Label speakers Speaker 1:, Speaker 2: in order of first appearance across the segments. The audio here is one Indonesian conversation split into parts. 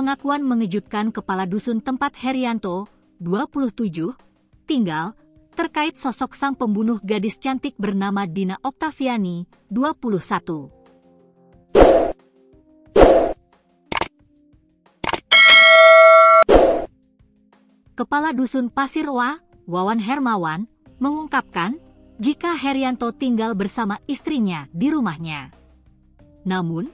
Speaker 1: pengakuan mengejutkan kepala dusun tempat Herianto, 27, tinggal, terkait sosok sang pembunuh gadis cantik bernama Dina Oktaviani, 21. Kepala Dusun Pasirwa, Wawan Hermawan, mengungkapkan jika Herianto tinggal bersama istrinya di rumahnya. Namun,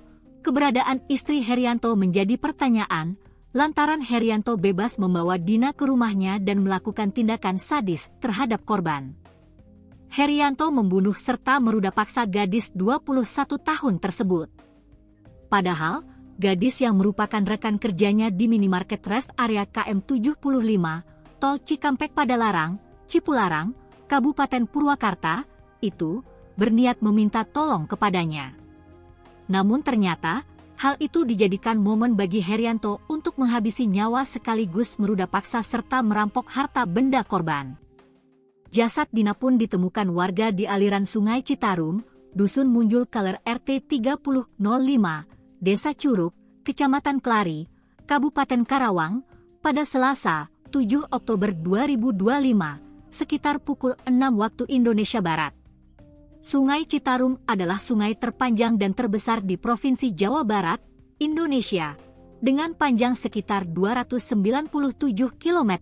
Speaker 1: keberadaan istri Herianto menjadi pertanyaan lantaran Herianto bebas membawa Dina ke rumahnya dan melakukan tindakan sadis terhadap korban. Herianto membunuh serta meruda paksa gadis 21 tahun tersebut. Padahal, gadis yang merupakan rekan kerjanya di minimarket rest area KM 75, Tol Cikampek Padalarang, Cipularang, Kabupaten Purwakarta, itu berniat meminta tolong kepadanya. Namun ternyata, hal itu dijadikan momen bagi Herianto untuk menghabisi nyawa sekaligus meruda paksa serta merampok harta benda korban. Jasad Dina pun ditemukan warga di aliran Sungai Citarum, Dusun Munjul Kaler RT 3005, Desa Curug, Kecamatan Klari, Kabupaten Karawang, pada Selasa, 7 Oktober 2025, sekitar pukul 6 waktu Indonesia Barat. Sungai Citarum adalah sungai terpanjang dan terbesar di Provinsi Jawa Barat, Indonesia, dengan panjang sekitar 297 km.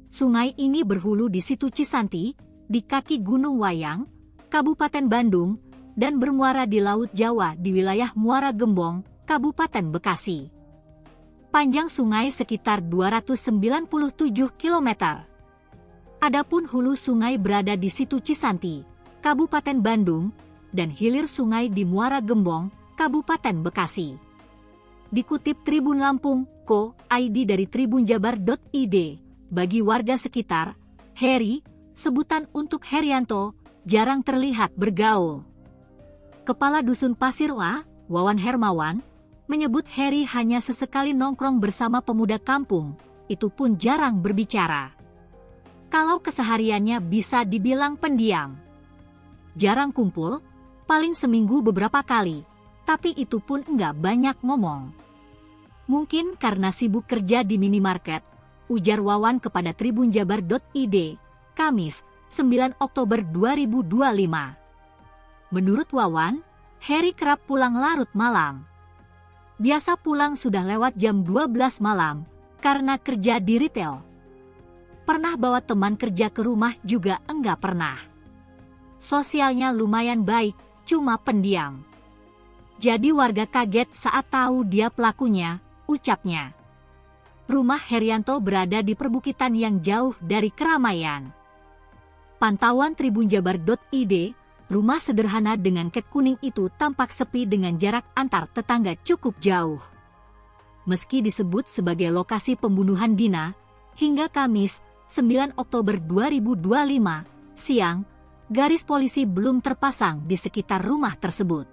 Speaker 1: Sungai ini berhulu di Situ Cisanti, di kaki Gunung Wayang, Kabupaten Bandung, dan bermuara di Laut Jawa di wilayah Muara Gembong, Kabupaten Bekasi. Panjang sungai sekitar 297 km. Adapun hulu sungai berada di Situ Cisanti, Kabupaten Bandung, dan hilir sungai di Muara Gembong, Kabupaten Bekasi. Dikutip Tribun Lampung, Co.id dari tribunjabar.id, bagi warga sekitar, Heri, sebutan untuk Herianto, jarang terlihat bergaul. Kepala Dusun Pasirwa, Wawan Hermawan, menyebut Heri hanya sesekali nongkrong bersama pemuda kampung, itu pun jarang berbicara. Kalau kesehariannya bisa dibilang pendiam. Jarang kumpul, paling seminggu beberapa kali, tapi itu pun enggak banyak ngomong. Mungkin karena sibuk kerja di minimarket, ujar Wawan kepada tribunjabar.id, Kamis, 9 Oktober 2025. Menurut Wawan, Heri kerap pulang larut malam. Biasa pulang sudah lewat jam 12 malam, karena kerja di retail. Pernah bawa teman kerja ke rumah juga enggak pernah. Sosialnya lumayan baik, cuma pendiam. Jadi warga kaget saat tahu dia pelakunya, ucapnya. Rumah Herianto berada di perbukitan yang jauh dari keramaian. Pantauan tribunjabar.id, rumah sederhana dengan cat kuning itu tampak sepi dengan jarak antar tetangga cukup jauh. Meski disebut sebagai lokasi pembunuhan Dina, hingga Kamis, 9 Oktober 2025, siang, garis polisi belum terpasang di sekitar rumah tersebut.